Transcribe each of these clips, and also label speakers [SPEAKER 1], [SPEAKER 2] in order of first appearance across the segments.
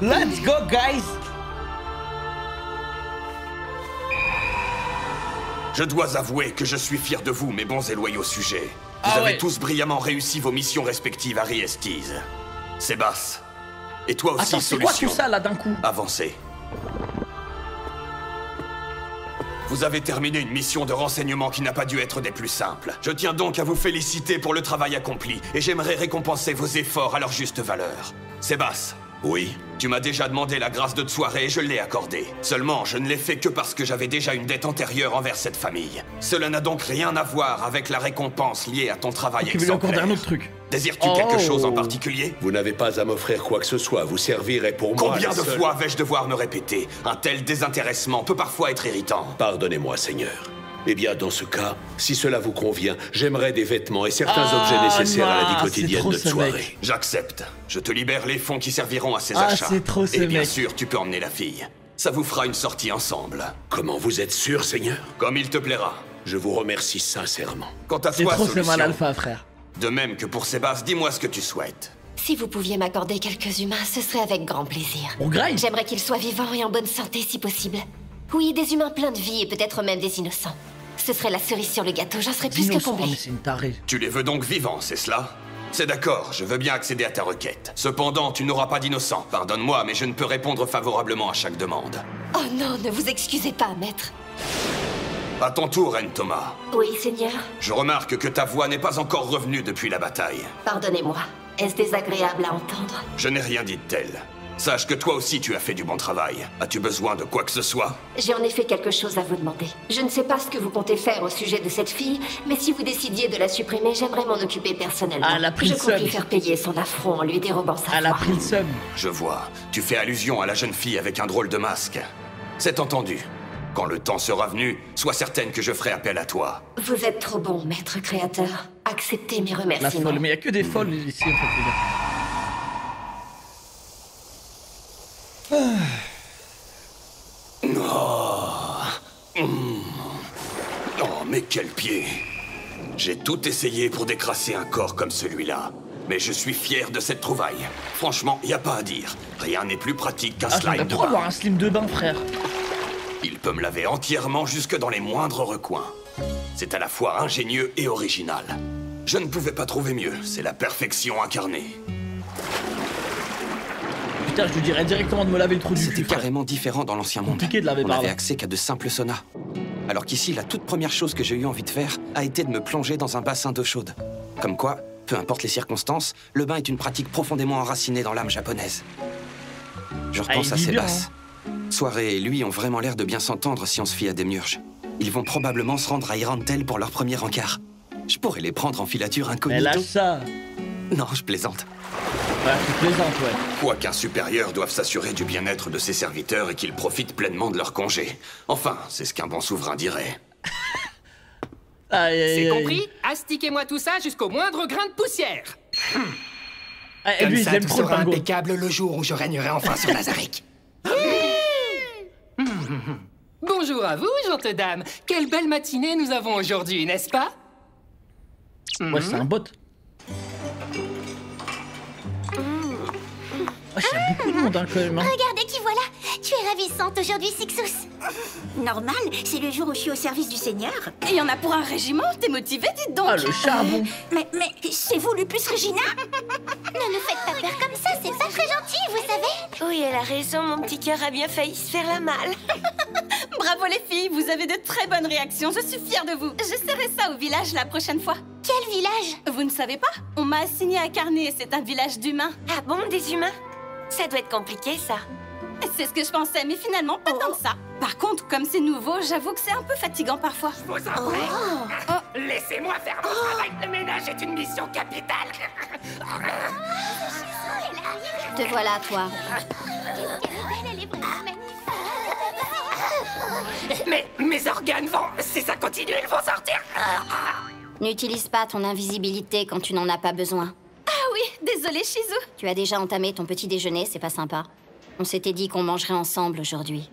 [SPEAKER 1] Let's go, guys.
[SPEAKER 2] Je dois avouer que je suis fier de vous, mes bons et loyaux sujets. Vous avez tous brillamment réussi vos missions respectives à Riestiz. Sébastien. Et toi aussi,
[SPEAKER 1] attends, c'est quoi tout ça, là, d'un coup?
[SPEAKER 2] Avancez. Vous avez terminé une mission de renseignement qui n'a pas dû être des plus simples. Je tiens donc à vous féliciter pour le travail accompli, et j'aimerais récompenser vos efforts à leur juste valeur. Sébastien. Oui, tu m'as déjà demandé la grâce de te soirée et je l'ai accordée. Seulement, je ne l'ai fait que parce que j'avais déjà une dette antérieure envers cette famille. Cela n'a donc rien à voir avec la récompense liée à ton travail exemplaire.
[SPEAKER 1] Tu veux lui accorder un autre truc.
[SPEAKER 2] Désires-tu quelque chose en particulier?
[SPEAKER 3] Vous n'avez pas à m'offrir quoi que ce soit, vous servirez pour moi.
[SPEAKER 2] Combien de fois vais-je devoir me répéter? Un tel désintéressement peut parfois être irritant.
[SPEAKER 3] Pardonnez-moi, Seigneur. Eh bien, dans ce cas, si cela vous convient, j'aimerais des vêtements et certains objets nécessaires à la vie quotidienne de soirée.
[SPEAKER 2] J'accepte. Je te libère les fonds qui serviront à ces achats.
[SPEAKER 1] C'est trop ce mec.
[SPEAKER 2] Et bien sûr, tu peux emmener la fille. Ça vous fera une sortie ensemble.
[SPEAKER 3] Comment vous êtes sûr, Seigneur?
[SPEAKER 2] Comme il te plaira.
[SPEAKER 3] Je vous remercie sincèrement.
[SPEAKER 2] Quant à
[SPEAKER 1] C'est
[SPEAKER 2] toi,
[SPEAKER 1] trop
[SPEAKER 2] Solution,
[SPEAKER 1] mal alpha, frère.
[SPEAKER 2] de même que pour Sébastien, dis-moi ce que tu souhaites.
[SPEAKER 4] Si vous pouviez m'accorder quelques humains, ce serait avec grand plaisir.
[SPEAKER 1] Pour Grail.
[SPEAKER 4] J'aimerais qu'ils soient vivants et en bonne santé si possible. Oui, des humains pleins de vie et peut-être même des innocents. Ce serait la cerise sur le gâteau, j'en serais plus que
[SPEAKER 1] Innocent,
[SPEAKER 4] comblée.
[SPEAKER 1] mais c'est une tarée.
[SPEAKER 2] Tu les veux donc vivants, c'est cela? C'est d'accord, je veux bien accéder à ta requête. Cependant, tu n'auras pas d'innocent. Pardonne-moi, mais je ne peux répondre favorablement à chaque demande.
[SPEAKER 4] Oh non, ne vous excusez pas, maître.
[SPEAKER 2] À ton tour, Reine Thomas.
[SPEAKER 4] Oui, Seigneur.
[SPEAKER 2] Je remarque que ta voix n'est pas encore revenue depuis la bataille.
[SPEAKER 4] Pardonnez-moi. Est-ce désagréable à entendre?
[SPEAKER 2] Je n'ai rien dit de tel. Sache que toi aussi tu as fait du bon travail. As-tu besoin de quoi que ce soit?
[SPEAKER 4] J'ai en effet quelque chose à vous demander. Je ne sais pas ce que vous comptez faire au sujet de cette fille, mais si vous décidiez de la supprimer, j'aimerais m'en occuper personnellement.
[SPEAKER 1] Elle a pris
[SPEAKER 4] Je
[SPEAKER 1] le
[SPEAKER 4] compte lui
[SPEAKER 1] seum.
[SPEAKER 4] faire payer son affront en lui dérobant sa
[SPEAKER 1] Elle a
[SPEAKER 4] foi.
[SPEAKER 1] pris le seum.
[SPEAKER 2] Je vois. Tu fais allusion à la jeune fille avec un drôle de masque. C'est entendu. Quand le temps sera venu, sois certaine que je ferai appel à toi.
[SPEAKER 4] Vous êtes trop bon, maître créateur. Acceptez mes
[SPEAKER 1] La
[SPEAKER 4] remerciements.
[SPEAKER 1] folle, mais il y a que des folles ici, en fait, les gars.
[SPEAKER 2] Oh, mais quel pied! J'ai tout essayé pour décrasser un corps comme celui-là. Mais je suis fier de cette trouvaille. Franchement, y a pas à dire. Rien n'est plus pratique qu'un
[SPEAKER 1] Ah,
[SPEAKER 2] slime
[SPEAKER 1] j'aimerais
[SPEAKER 2] de
[SPEAKER 1] trop
[SPEAKER 2] bain.
[SPEAKER 1] avoir un slim de bain, frère.
[SPEAKER 2] Il peut me laver entièrement jusque dans les moindres recoins. C'est à la fois ingénieux et original. Je ne pouvais pas trouver mieux. C'est la perfection incarnée.
[SPEAKER 1] Putain, je lui dirais directement de me laver le trou du
[SPEAKER 5] C'était
[SPEAKER 1] cul, frère.
[SPEAKER 5] carrément différent dans l'ancien monde.
[SPEAKER 1] Compliqué de laver
[SPEAKER 5] On
[SPEAKER 1] par
[SPEAKER 5] n'avait
[SPEAKER 1] là.
[SPEAKER 5] accès qu'à de simples saunas. Alors qu'ici, la toute première chose que j'ai eu envie de faire a été de me plonger dans un bassin d'eau chaude. Comme quoi, peu importe les circonstances, le bain est une pratique profondément enracinée dans l'âme japonaise. Je repense
[SPEAKER 1] il
[SPEAKER 5] à
[SPEAKER 1] dit bien,
[SPEAKER 5] Sébastien. Soirée et lui ont vraiment l'air de bien s'entendre si on se fie à Demiurge. Ils vont probablement se rendre à Irantel pour leur premier encart. Je pourrais les prendre en filature
[SPEAKER 1] Mais
[SPEAKER 5] incognito.
[SPEAKER 1] lâche ça.
[SPEAKER 5] Non, je plaisante.
[SPEAKER 1] Ouais, tu plaisantes, ouais.
[SPEAKER 2] Quoiqu'un supérieur doive s'assurer du bien-être de ses serviteurs et qu'ils profitent pleinement de leur congé. Enfin, c'est ce qu'un bon souverain dirait.
[SPEAKER 1] Aïe, aïe,
[SPEAKER 6] C'est
[SPEAKER 1] aïe.
[SPEAKER 6] compris? Astiquez-moi tout ça jusqu'au moindre grain de poussière.
[SPEAKER 1] Ah, et
[SPEAKER 6] Comme
[SPEAKER 1] lui, il
[SPEAKER 6] ça,
[SPEAKER 1] aime
[SPEAKER 6] tout
[SPEAKER 1] trop le
[SPEAKER 6] sera
[SPEAKER 1] pingo.
[SPEAKER 6] impeccable le jour où je régnerai enfin sur Lazarick. Bonjour à vous, gentes dames. Quelle belle matinée nous avons aujourd'hui, n'est-ce pas?
[SPEAKER 1] Ouais, c'est un bot. Ah, il y a beaucoup de monde, hein, quand même. Hein.
[SPEAKER 7] Regardez qui voilà. Tu es ravissante aujourd'hui, Sixus. Normal, c'est le jour où je suis au service du Seigneur.
[SPEAKER 8] Il y en a pour un régiment, t'es motivé, dites donc.
[SPEAKER 1] Ah, le charbon.
[SPEAKER 7] Mais c'est vous, Lupus Regina? Ne nous faites pas peur comme ça, c'est pas très gentil, vous savez.
[SPEAKER 4] Oui, elle a raison, mon petit cœur a bien failli se faire la malle.
[SPEAKER 8] Bravo les filles, vous avez de très bonnes réactions, je suis fière de vous. J'essaierai ça au village la prochaine fois.
[SPEAKER 7] Quel village?
[SPEAKER 8] Vous ne savez pas? On m'a assigné à Carnet, c'est un village d'humains.
[SPEAKER 4] Ah bon, des humains? Ça doit être compliqué, ça.
[SPEAKER 8] C'est ce que je pensais, mais finalement pas tant que ça. Par contre, comme c'est nouveau, j'avoue que c'est un peu fatigant parfois.
[SPEAKER 6] Je vous en prie. Laissez-moi faire mon travail. Le ménage est une mission capitale.
[SPEAKER 4] Te voilà, toi.
[SPEAKER 6] Mais mes organes vont... Si ça continue, ils vont sortir.
[SPEAKER 4] N'utilise pas ton invisibilité quand tu n'en as pas besoin.
[SPEAKER 8] Ah oui, désolé Shizu.
[SPEAKER 4] Tu as déjà entamé ton petit déjeuner, c'est pas sympa. On s'était dit qu'on mangerait ensemble aujourd'hui.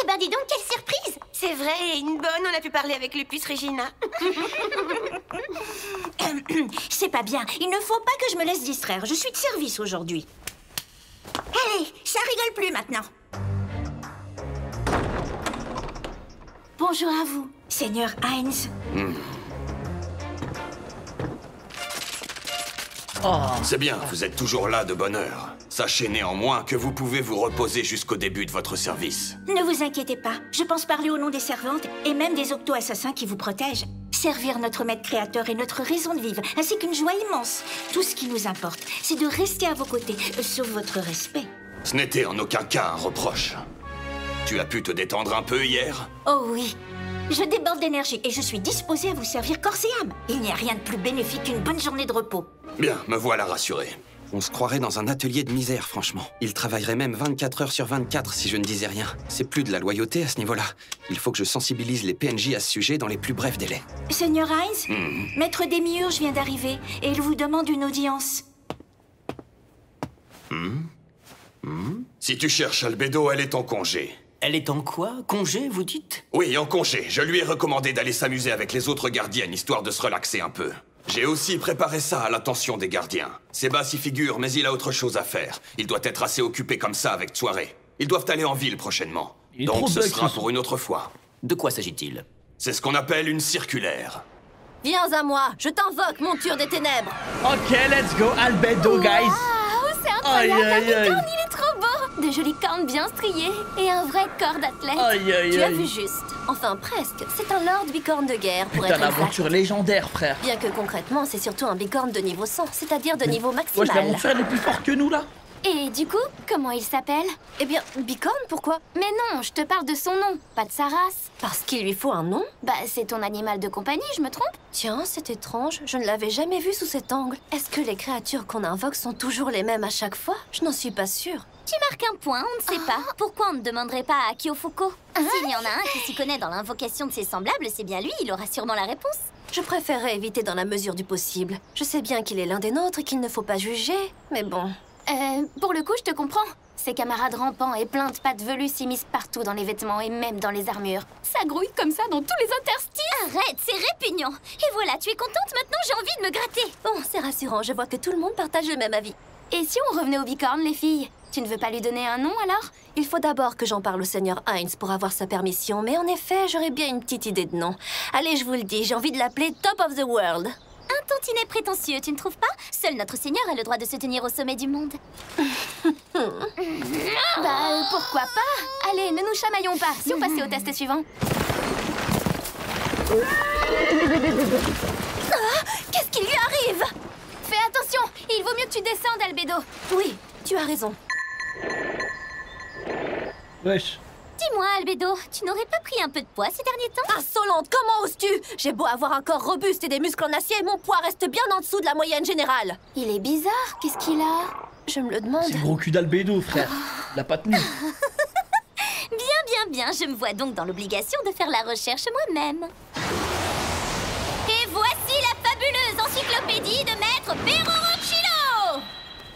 [SPEAKER 7] Eh ben dis donc, quelle surprise!
[SPEAKER 4] C'est
[SPEAKER 7] vrai, et une bonne, on a pu parler avec Lupus Regina. C'est pas bien, il ne faut pas que je me laisse distraire. Je suis de service aujourd'hui. Allez, ça rigole plus maintenant. Bonjour à vous, Seigneur Heinz.
[SPEAKER 1] Oh.
[SPEAKER 2] C'est bien, vous êtes toujours là de bonne heure. Sachez néanmoins que vous pouvez vous reposer jusqu'au début de votre service.
[SPEAKER 7] Ne vous inquiétez pas, je pense parler au nom des servantes et même des octo-assassins qui vous protègent. Servir notre maître créateur est notre raison de vivre, ainsi qu'une joie immense. Tout ce qui nous importe, c'est de rester à vos côtés, sauf votre respect.
[SPEAKER 2] Ce n'était en aucun cas un reproche. Tu as pu te détendre un peu hier?
[SPEAKER 7] Oh oui, je déborde d'énergie et je suis disposée à vous servir corps et âme. Il n'y a rien de plus bénéfique qu'une bonne journée de repos.
[SPEAKER 2] Bien, me voilà rassuré.
[SPEAKER 5] On se croirait dans un atelier de misère, franchement. Il travaillerait même 24 heures sur 24 si je ne disais rien. C'est plus de la loyauté à ce niveau-là. Il faut que je sensibilise les PNJ à ce sujet dans les plus brefs délais.
[SPEAKER 7] Seigneur Heinz, Maître Démiurge vient d'arriver et il vous demande une audience.
[SPEAKER 2] Si tu cherches Albedo, elle est en congé.
[SPEAKER 9] Elle est en quoi? Congé, vous dites?
[SPEAKER 2] Oui, en congé. Je lui ai recommandé d'aller s'amuser avec les autres gardiennes, histoire de se relaxer un peu. J'ai aussi préparé ça à l'attention des gardiens. Sébas y figure, mais il a autre chose à faire. Il doit être assez occupé comme ça avec soirée. Ils doivent aller en ville prochainement. Donc ce sera pour une autre fois.
[SPEAKER 9] De quoi s'agit-il?
[SPEAKER 2] C'est ce qu'on appelle une circulaire.
[SPEAKER 10] Viens à moi, je t'invoque, monture des ténèbres.
[SPEAKER 1] Ok, let's go, Albedo, guys.
[SPEAKER 10] Waouh, c'est incroyable, un bicorne, il est trop beau. Des jolies cornes bien striées et un vrai corps d'athlète.
[SPEAKER 1] Aïe, aïe,
[SPEAKER 10] Tu as
[SPEAKER 1] aïe.
[SPEAKER 10] vu juste. Enfin, presque. C'est un lord bicorne de guerre, pour
[SPEAKER 1] Putain,
[SPEAKER 10] être exact.
[SPEAKER 1] l'aventure légendaire, frère.
[SPEAKER 10] Bien que concrètement, c'est surtout un bicorne de niveau 100, c'est-à-dire de niveau maximal.
[SPEAKER 1] Wesh, l'aventure, elle est plus forte que nous, là.
[SPEAKER 10] Et du coup, comment il s'appelle? Eh bien, bicorne, pourquoi? Mais non, je te parle de son nom, pas de sa race. Parce qu'il lui faut un nom? Bah, c'est ton animal de compagnie, je me trompe? Tiens, c'est étrange, je ne l'avais jamais vu sous cet angle. Est-ce que les créatures qu'on invoque sont toujours les mêmes à chaque fois? Je n'en suis pas sûre.
[SPEAKER 11] Tu marques un point, on ne sait pas. Pourquoi on ne demanderait pas à Kyofuko? S'il y en a un qui s'y connaît dans l'invocation de ses semblables, c'est bien lui, il aura sûrement la réponse.
[SPEAKER 10] Je préférerais éviter dans la mesure du possible. Je sais bien qu'il est l'un des nôtres et qu'il ne faut pas juger, mais bon...
[SPEAKER 11] Pour le coup, je te comprends. Ces camarades rampants et pleins de pattes velues s'immiscent partout dans les vêtements et même dans les armures. Ça grouille comme ça dans tous les interstices. Arrête, c'est répugnant. Et voilà, tu es contente maintenant, j'ai envie de me gratter.
[SPEAKER 10] Bon, c'est rassurant, je vois que tout le monde partage le même avis.
[SPEAKER 11] Et si on revenait aux bicornes, les filles? Tu ne veux pas lui donner un nom, alors?
[SPEAKER 10] Il faut d'abord que j'en parle au Seigneur Heinz pour avoir sa permission, mais en effet, j'aurais bien une petite idée de nom. Allez, je vous le dis, j'ai envie de l'appeler Top of the World.
[SPEAKER 11] Un tantinet prétentieux, tu ne trouves pas? Seul notre Seigneur a le droit de se tenir au sommet du monde. Pourquoi pas? Allez, ne nous chamaillons pas, si on passait au test suivant.
[SPEAKER 10] Qu'est-ce qui lui arrive?
[SPEAKER 11] Fais attention, il vaut mieux que tu descendes, Albedo.
[SPEAKER 10] Oui, tu as raison.
[SPEAKER 1] Wesh.
[SPEAKER 11] Dis-moi, Albedo, tu n'aurais pas pris un peu de poids ces derniers temps?
[SPEAKER 10] Insolente, comment oses-tu? J'ai beau avoir un corps robuste et des muscles en acier, mon poids reste bien en dessous de la moyenne générale.
[SPEAKER 11] Il est bizarre, qu'est-ce qu'il a?
[SPEAKER 10] Je me le demande.
[SPEAKER 1] C'est le gros cul d'Albedo, frère. Il a pas tenu.
[SPEAKER 11] Bien, je me vois donc dans l'obligation de faire la recherche moi-même. Et voici la fabuleuse encyclopédie de Maître Berorochino!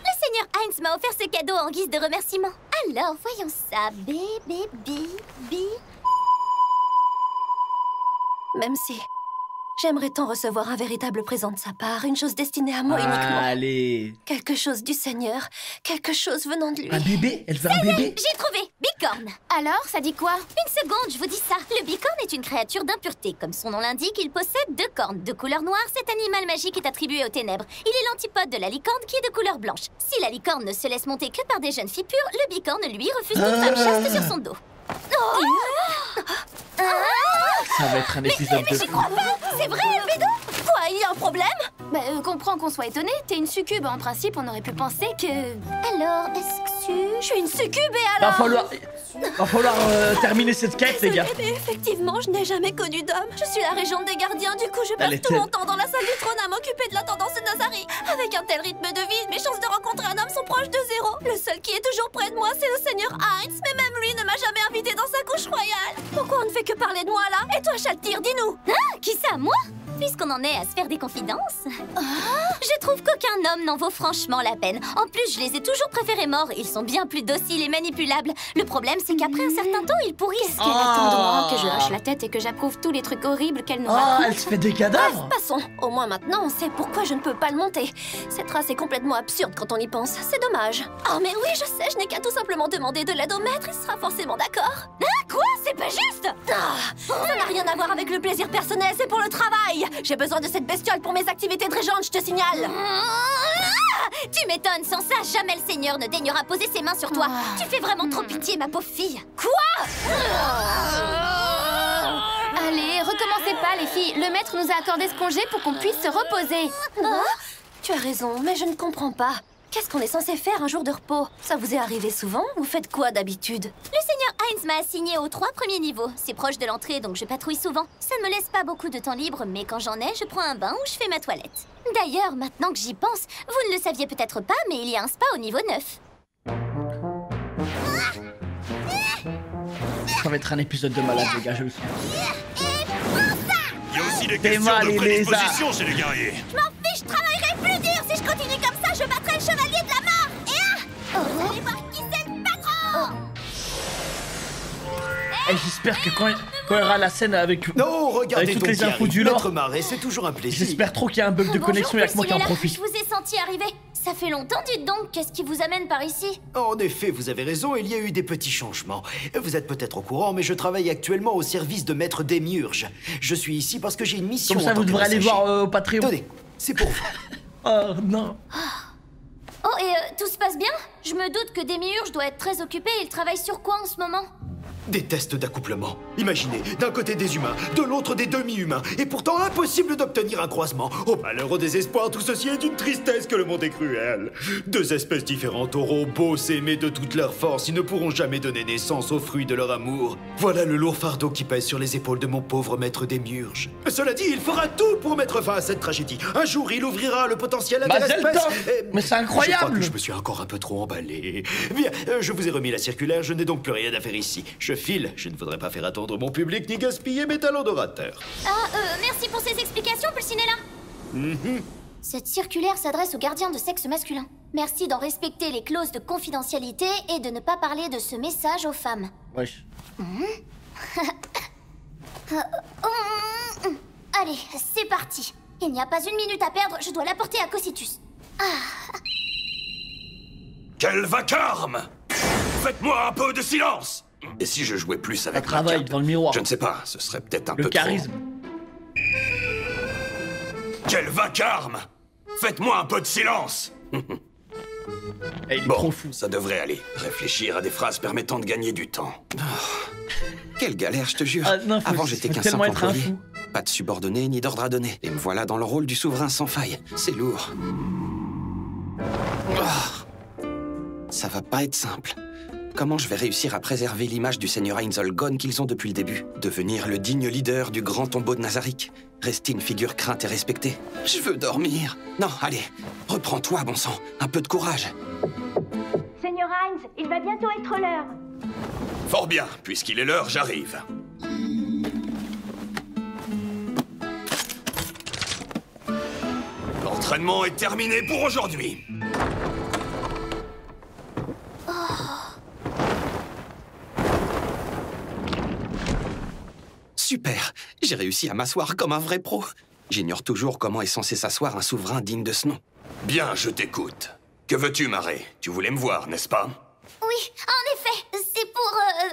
[SPEAKER 11] Le Seigneur Heinz m'a offert ce cadeau en guise de remerciement. Alors, voyons ça.
[SPEAKER 10] Même si... J'aimerais tant recevoir un véritable présent de sa part, une chose destinée à moi uniquement.
[SPEAKER 1] Allez.
[SPEAKER 10] Quelque chose du Seigneur, quelque chose venant de lui.
[SPEAKER 1] Un bébé? Elle veut un bébé?
[SPEAKER 11] J'ai trouvé! Bicorne! Alors, ça dit quoi? Une seconde, je vous dis ça. Le bicorne est une créature d'impureté. Comme son nom l'indique, il possède 2 cornes. De couleur noire, cet animal magique est attribué aux ténèbres. Il est l'antipode de la licorne qui est de couleur blanche. Si la licorne ne se laisse monter que par des jeunes filles pures, le bicorne, lui, refuse toute femme chaste sur son dos.
[SPEAKER 1] Ça va être un épisode
[SPEAKER 11] mais j'y crois pas! C'est vrai, Albedo?
[SPEAKER 10] Quoi, il y a un problème?
[SPEAKER 11] Comprends qu'on soit étonné. T'es une succube. En principe, on aurait pu penser que... Alors, est-ce que...
[SPEAKER 10] Je suis une succube et alors...
[SPEAKER 1] Va falloir terminer cette quête, les gars.
[SPEAKER 10] Mais effectivement, je n'ai jamais connu d'homme. Je suis la régente des gardiens, du coup je passe tout mon temps dans la salle du trône à m'occuper de l'intendance de Nazari. Avec un tel rythme de vie, mes chances de rencontrer un homme sont proches de 0. Le seul qui est toujours près de moi, c'est le Seigneur Heinz, mais même lui ne m'a jamais invité dans sa couche royale.
[SPEAKER 11] Pourquoi on ne fait que parler de moi, là? Et toi, Shaltyr, dis-nous!
[SPEAKER 10] Ah, qui ça, moi? Puisqu'on en est à se faire des confidences, je trouve qu'aucun homme n'en vaut franchement la peine. En plus, je les ai toujours préférés morts. Ils sont bien plus dociles et manipulables. Le problème, c'est qu'après un certain temps, ils pourrissent. Qu'est-ce qu'elle attend de moi? Que je hoche la tête et que j'approuve tous les trucs horribles qu'elle nous raconte.
[SPEAKER 1] Elle se fait des cadavres.
[SPEAKER 11] Bref, passons. Au moins maintenant, on sait pourquoi je ne peux pas le monter. Cette race est complètement absurde quand on y pense. C'est dommage. Oh mais oui, je sais, je n'ai qu'à tout simplement demander de l'aide au maître. Il sera forcément d'accord. Ah, quoi? C'est pas juste? Ça n'a rien à voir avec le plaisir personnel, c'est pour le travail. J'ai besoin de cette bestiole pour mes activités de régente, je te signale.
[SPEAKER 10] Tu m'étonnes, sans ça, jamais le Seigneur ne daignera poser ses mains sur toi. Tu fais vraiment trop pitié, ma pauvre fille.
[SPEAKER 11] Quoi?
[SPEAKER 10] Allez, recommencez pas, les filles. Le maître nous a accordé ce congé pour qu'on puisse se reposer.
[SPEAKER 11] Tu as raison, mais je ne comprends pas. Qu'est-ce qu'on est censé faire un jour de repos? Ça vous est arrivé souvent? Vous faites quoi d'habitude?
[SPEAKER 10] Le Seigneur Heinz m'a assigné aux 3 premiers niveaux. C'est proche de l'entrée, donc je patrouille souvent. Ça ne me laisse pas beaucoup de temps libre, mais quand j'en ai, je prends un bain ou je fais ma toilette. D'ailleurs, maintenant que j'y pense, vous ne le saviez peut-être pas, mais il y a un spa au niveau 9.
[SPEAKER 1] Ça va être un épisode de malade, les gars, je le sens.
[SPEAKER 12] Il y a aussi des questions de prédisposition chez les guerriers.
[SPEAKER 10] Je m'en fiche, je travaillerai plus dur. Si je continue comme ça, je battrai le chevalier de la mort. Et vous allez voir qui c'est le patron.
[SPEAKER 1] Et j'espère que quand il y aura la scène avec,
[SPEAKER 13] non, regardez
[SPEAKER 1] avec toutes
[SPEAKER 13] donc
[SPEAKER 1] les infos du lore,
[SPEAKER 13] Maître Marais, c'est toujours un plaisir.
[SPEAKER 1] J'espère trop qu'il y a un bug de connexion, il y a que moi qui en profite.
[SPEAKER 10] Je vous ai senti arriver. Ça fait longtemps, dites donc. Qu'est-ce qui vous amène par ici?
[SPEAKER 13] En effet, vous avez raison, il y a eu des petits changements. Vous êtes peut-être au courant, mais je travaille actuellement au service de Maître Démiurge. Je suis ici parce que j'ai une mission.
[SPEAKER 1] Comme ça, vous devrez aller voir au Patreon.
[SPEAKER 13] Tenez, c'est pour vous.
[SPEAKER 1] Oh non.
[SPEAKER 10] Oh, et tout se passe bien? Je me doute que Démiurge doit être très occupé. Il travaille sur quoi en ce moment?
[SPEAKER 13] Des tests d'accouplement. Imaginez, d'un côté des humains, de l'autre des demi-humains, et pourtant impossible d'obtenir un croisement. Au malheur, au désespoir, tout ceci est d'une tristesse que le monde est cruel. 2 espèces différentes auront beau s'aimer de toute leur force, ils ne pourront jamais donner naissance aux fruits de leur amour. Voilà le lourd fardeau qui pèse sur les épaules de mon pauvre maître Démiurge. Cela dit, il fera tout pour mettre fin à cette tragédie. Un jour, il ouvrira le potentiel à de l'espèce.
[SPEAKER 1] Mais c'est incroyable.
[SPEAKER 13] Je crois que je me suis encore un peu trop emballé. Bien, je vous ai remis la circulaire, je n'ai donc plus rien à faire ici. Je file, je ne voudrais pas faire attendre mon public ni gaspiller mes talents d'orateur.
[SPEAKER 10] Merci pour ces explications, Pulcinella. Cette circulaire s'adresse aux gardiens de sexe masculin. Merci d'en respecter les clauses de confidentialité et de ne pas parler de ce message aux femmes.
[SPEAKER 1] Wesh.
[SPEAKER 10] Allez, c'est parti. Il n'y a pas une minute à perdre, je dois l'apporter à Cocytus.
[SPEAKER 2] Quel vacarme! Faites-moi un peu de silence! Et si je jouais plus avec
[SPEAKER 1] ma carte? Dans le miroir.
[SPEAKER 2] Je ne sais pas, ce serait peut-être un peu
[SPEAKER 1] trop. Le charisme.
[SPEAKER 2] Quel vacarme! Faites-moi un peu de silence!
[SPEAKER 1] Il est
[SPEAKER 2] bon,
[SPEAKER 1] trop fou.
[SPEAKER 2] Ça devrait aller. Réfléchir à des phrases permettant de gagner du temps.
[SPEAKER 5] Quelle galère, je te jure. Avant, j'étais qu'un simple employé. Pas de subordonné ni d'ordre à donner. Et me voilà dans le rôle du souverain sans faille. C'est lourd. Ça va pas être simple. Comment je vais réussir à préserver l'image du seigneur Heinzolgon qu'ils ont depuis le début? Devenir le digne leader du grand tombeau de Nazarick? Rester une figure crainte et respectée? Je veux dormir. Non, allez, reprends-toi, bon sang. Un peu de courage.
[SPEAKER 7] Seigneur Heinz, il va bientôt être l'heure.
[SPEAKER 2] Fort bien, puisqu'il est l'heure, j'arrive. L'entraînement est terminé pour aujourd'hui.
[SPEAKER 5] Super, j'ai réussi à m'asseoir comme un vrai pro. J'ignore toujours comment est censé s'asseoir un souverain digne de ce nom.
[SPEAKER 2] Bien, je t'écoute. Que veux-tu, Marais? Tu voulais me voir, n'est-ce pas?
[SPEAKER 10] Oui, en effet, c'est pour...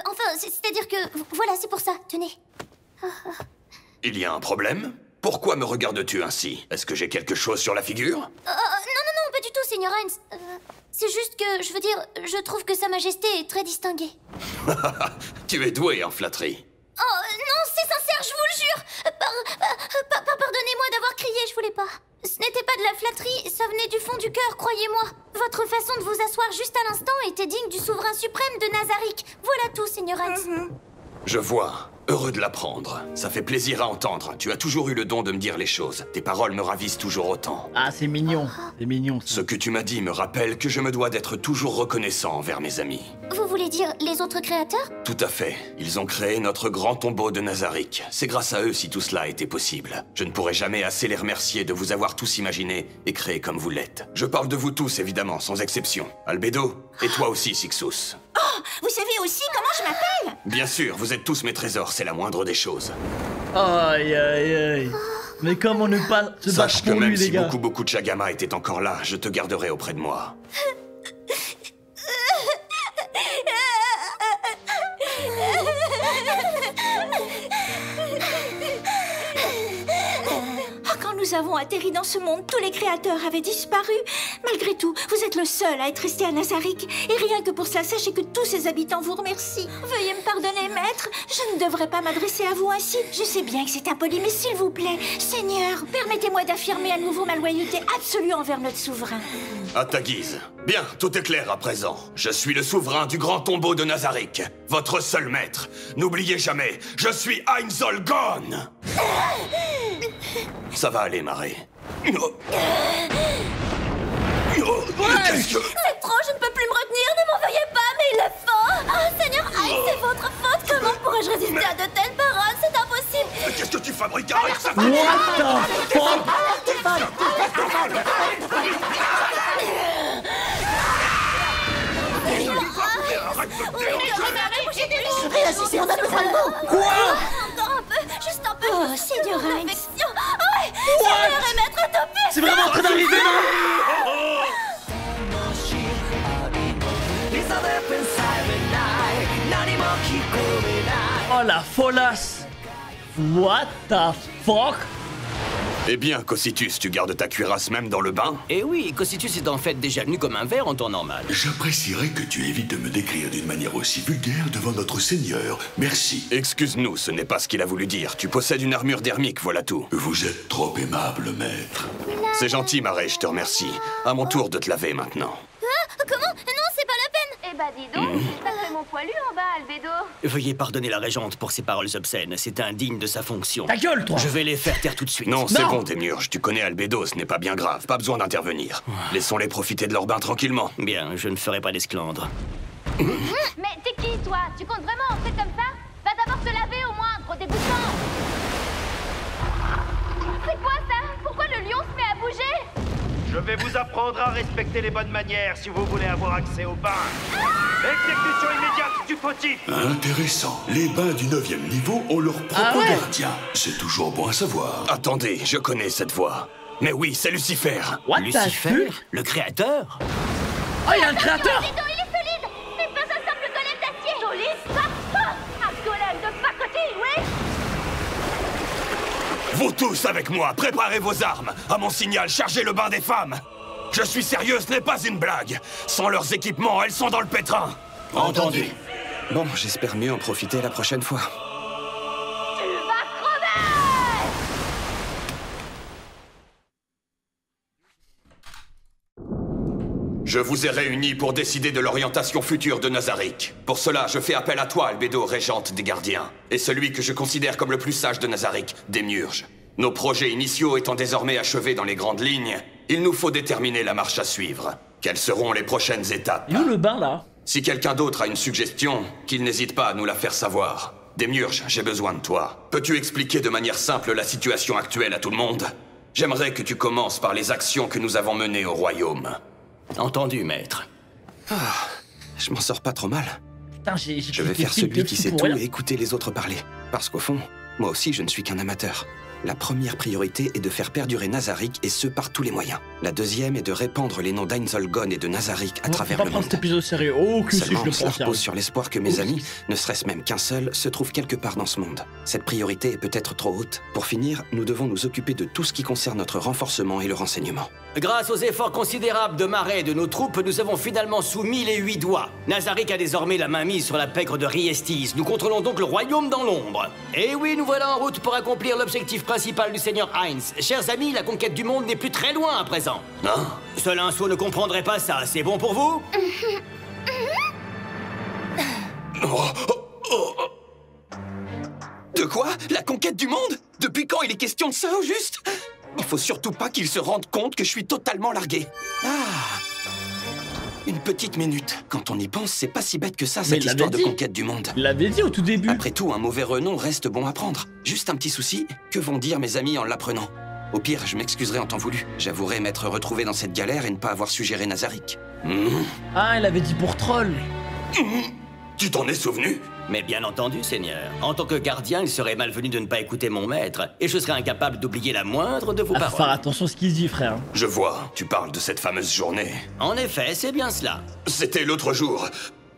[SPEAKER 10] enfin, c'est-à-dire que... Voilà, c'est pour ça, tenez.
[SPEAKER 2] Il y a un problème? Pourquoi me regardes-tu ainsi? Est-ce que j'ai quelque chose sur la figure?
[SPEAKER 10] Non, pas du tout, Seigneur Heinz. C'est juste que, je veux dire, je trouve que Sa Majesté est très distinguée.
[SPEAKER 2] Tu es doué en flatterie.
[SPEAKER 10] Oh, non, c'est sincère, je vous le jure. Pardonnez-moi d'avoir crié, je voulais pas. Ce n'était pas de la flatterie, ça venait du fond du cœur, croyez-moi. Votre façon de vous asseoir juste à l'instant était digne du souverain suprême de Nazarick. Voilà tout, Seigneur Heinz.
[SPEAKER 2] Je vois. Heureux de l'apprendre. Ça fait plaisir à entendre. Tu as toujours eu le don de me dire les choses. Tes paroles me ravissent toujours autant.
[SPEAKER 1] Ah, c'est mignon. C'est mignon, ça.
[SPEAKER 2] Ce que tu m'as dit me rappelle que je me dois d'être toujours reconnaissant envers mes amis.
[SPEAKER 11] Vous voulez dire les autres créateurs?
[SPEAKER 2] Tout à fait. Ils ont créé notre grand tombeau de Nazarick. C'est grâce à eux si tout cela a été possible. Je ne pourrai jamais assez les remercier de vous avoir tous imaginé et créé comme vous l'êtes. Je parle de vous tous, évidemment, sans exception. Albédo, et toi aussi, Sixous.
[SPEAKER 7] Oh, vous savez aussi comment je m'appelle?
[SPEAKER 2] Bien sûr, vous êtes tous mes trésors, c'est la moindre des choses.
[SPEAKER 1] Aïe, aïe, aïe. Mais comment ne pas se battre
[SPEAKER 2] Sache que
[SPEAKER 1] pour
[SPEAKER 2] même
[SPEAKER 1] lui, les
[SPEAKER 2] si
[SPEAKER 1] gars.
[SPEAKER 2] beaucoup de Shagama étaient encore là, je te garderai auprès de moi.
[SPEAKER 7] Quand nous avons atterri dans ce monde, tous les créateurs avaient disparu. Malgré tout, vous êtes le seul à être resté à Nazarick. Et rien que pour ça, sachez que tous ses habitants vous remercient. Veuillez me pardonner, maître. Je ne devrais pas m'adresser à vous ainsi. Je sais bien que c'est impoli, mais s'il vous plaît, Seigneur, permettez-moi d'affirmer à nouveau ma loyauté absolue envers notre souverain.
[SPEAKER 2] À ta guise. Bien, tout est clair à présent. Je suis le souverain du grand tombeau de Nazarick, votre seul maître. N'oubliez jamais, je suis Einzolgon. Ça va aller, Marée.
[SPEAKER 11] C'est trop, je ne peux plus me retenir, ne m'en veuillez pas, mais il est fort. Oh, Seigneur Hein, c'est votre faute. Comment pourrais-je résister à de telles paroles? C'est impossible.
[SPEAKER 2] Mais qu'est-ce que tu fabriques? Arrête ça!
[SPEAKER 1] What the fuck?
[SPEAKER 11] Réagissez, on a besoin de vous.
[SPEAKER 1] Quoi?
[SPEAKER 11] Encore un peu, juste un peu.
[SPEAKER 7] Oh, Seigneur Hein.
[SPEAKER 11] Ouais, Seigneur et maître Utopie.
[SPEAKER 1] C'est vraiment en train d'arriver, non? Oh la folasse! What the fuck?
[SPEAKER 2] Eh bien, Cocytus, tu gardes ta cuirasse même dans le bain?
[SPEAKER 9] Eh oui, Cocytus est en fait déjà nu comme un verre en temps normal.
[SPEAKER 3] J'apprécierais que tu évites de me décrire d'une manière aussi vulgaire devant notre seigneur. Merci.
[SPEAKER 2] Excuse-nous, ce n'est pas ce qu'il a voulu dire. Tu possèdes une armure dermique, voilà tout.
[SPEAKER 3] Vous êtes trop aimable, maître.
[SPEAKER 2] C'est gentil, Marée, je te remercie. À mon tour de te laver maintenant.
[SPEAKER 11] Comment? Non, c'est pas la peine. Eh bah dis donc, ça fait mon poilu en bas, Albédo.
[SPEAKER 9] Veuillez pardonner la régente pour ces paroles obscènes, c'est indigne de sa fonction.
[SPEAKER 1] Ta gueule, toi!
[SPEAKER 9] Je vais les faire taire tout de suite.
[SPEAKER 2] Non, c'est bon, Démiurge, tu connais Albédo, ce n'est pas bien grave, pas besoin d'intervenir. Laissons-les profiter de leur bain tranquillement.
[SPEAKER 9] Bien, je ne ferai pas d'esclandre.
[SPEAKER 11] Mais t'es qui, toi? Tu comptes vraiment entrer comme ça? Va d'abord te laver au moins, trop dégoûtant. C'est quoi ça? Pourquoi le lion se met à bouger?
[SPEAKER 14] Je vais vous apprendre à respecter les bonnes manières si vous voulez avoir accès au bain. Exécution immédiate du fautif.
[SPEAKER 3] Intéressant. Les bains du 9e niveau ont leur propre gardien. C'est toujours bon à savoir.
[SPEAKER 2] Attendez, je connais cette voix. Mais oui, c'est Lucifer.
[SPEAKER 1] What
[SPEAKER 9] Lucifer? Le créateur?
[SPEAKER 1] Oh, il y a un créateur!
[SPEAKER 11] Albédo, il est solide. C'est pas un simple golem d'acier. Solide? Un golem de pacotille, oui.
[SPEAKER 2] Vous tous avec moi, préparez vos armes. À mon signal, chargez le bain des femmes. Je suis sérieux, ce n'est pas une blague. Sans leurs équipements, elles sont dans le pétrin.
[SPEAKER 5] Entendu. Bon, j'espère mieux en profiter la prochaine fois.
[SPEAKER 11] Tu vas crever!
[SPEAKER 2] Je vous ai réunis pour décider de l'orientation future de Nazarick. Pour cela, je fais appel à toi, Albédo, régente des gardiens, et celui que je considère comme le plus sage de Nazarick, Démiurge. Nos projets initiaux étant désormais achevés dans les grandes lignes, il nous faut déterminer la marche à suivre. Quelles seront les prochaines étapes?
[SPEAKER 1] Il est où le bain, là?
[SPEAKER 2] Si quelqu'un d'autre a une suggestion, qu'il n'hésite pas à nous la faire savoir. Démiurge, j'ai besoin de toi. Peux-tu expliquer de manière simple la situation actuelle à tout le monde? J'aimerais que tu commences par les actions que nous avons menées au royaume.
[SPEAKER 9] Entendu, maître.
[SPEAKER 5] Je m'en sors pas trop mal.
[SPEAKER 1] Putain,
[SPEAKER 5] Je vais faire celui qui sait tout et écouter les autres parler. Parce qu'au fond, moi aussi je ne suis qu'un amateur. La première priorité est de faire perdurer Nazarick, et ce par tous les moyens. La deuxième est de répandre les noms d'Einzolgon et de Nazarick à travers le monde.
[SPEAKER 1] Prendre cet épisode au sérieux. Oh, que si je
[SPEAKER 5] Seulement,
[SPEAKER 1] le
[SPEAKER 5] cela
[SPEAKER 1] prends au sérieux.
[SPEAKER 5] repose sur l'espoir que mes amis, ne serait-ce même qu'un seul, se trouvent quelque part dans ce monde. Cette priorité est peut-être trop haute. Pour finir, nous devons nous occuper de tout ce qui concerne notre renforcement et le renseignement.
[SPEAKER 9] Grâce aux efforts considérables de Marée et de nos troupes, nous avons finalement soumis les 8 doigts. Nazarick a désormais la main mise sur la pègre de Riestis. Nous contrôlons donc le royaume dans l'ombre. Et oui, nous voilà en route pour accomplir l'objectif principal du Seigneur Heinz. Chers amis, la conquête du monde n'est plus très loin à présent.
[SPEAKER 2] Hein?
[SPEAKER 9] Seul un sot ne comprendrait pas ça. C'est bon pour vous?
[SPEAKER 5] De quoi? La conquête du monde? Depuis quand il est question de ça, au juste? Il faut surtout pas qu'il se rende compte que je suis totalement largué. Une petite minute. Quand on y pense, c'est pas si bête que ça, cette histoire de conquête du monde.
[SPEAKER 1] Il l'avait dit au tout début.
[SPEAKER 5] Après tout, un mauvais renom reste bon à prendre. Juste un petit souci, que vont dire mes amis en l'apprenant? Au pire, je m'excuserai en temps voulu. J'avouerai m'être retrouvé dans cette galère et ne pas avoir suggéré Nazarick.
[SPEAKER 1] Ah, il avait dit pour troll.
[SPEAKER 5] Tu t'en es souvenu?
[SPEAKER 9] Mais bien entendu, Seigneur. En tant que gardien, il serait malvenu de ne pas écouter mon maître, et je serais incapable d'oublier la moindre de vos paroles.
[SPEAKER 1] Faire attention à ce qu'il dit, frère.
[SPEAKER 2] Je vois, tu parles de cette fameuse journée.
[SPEAKER 9] En effet, c'est bien cela.
[SPEAKER 2] C'était l'autre jour.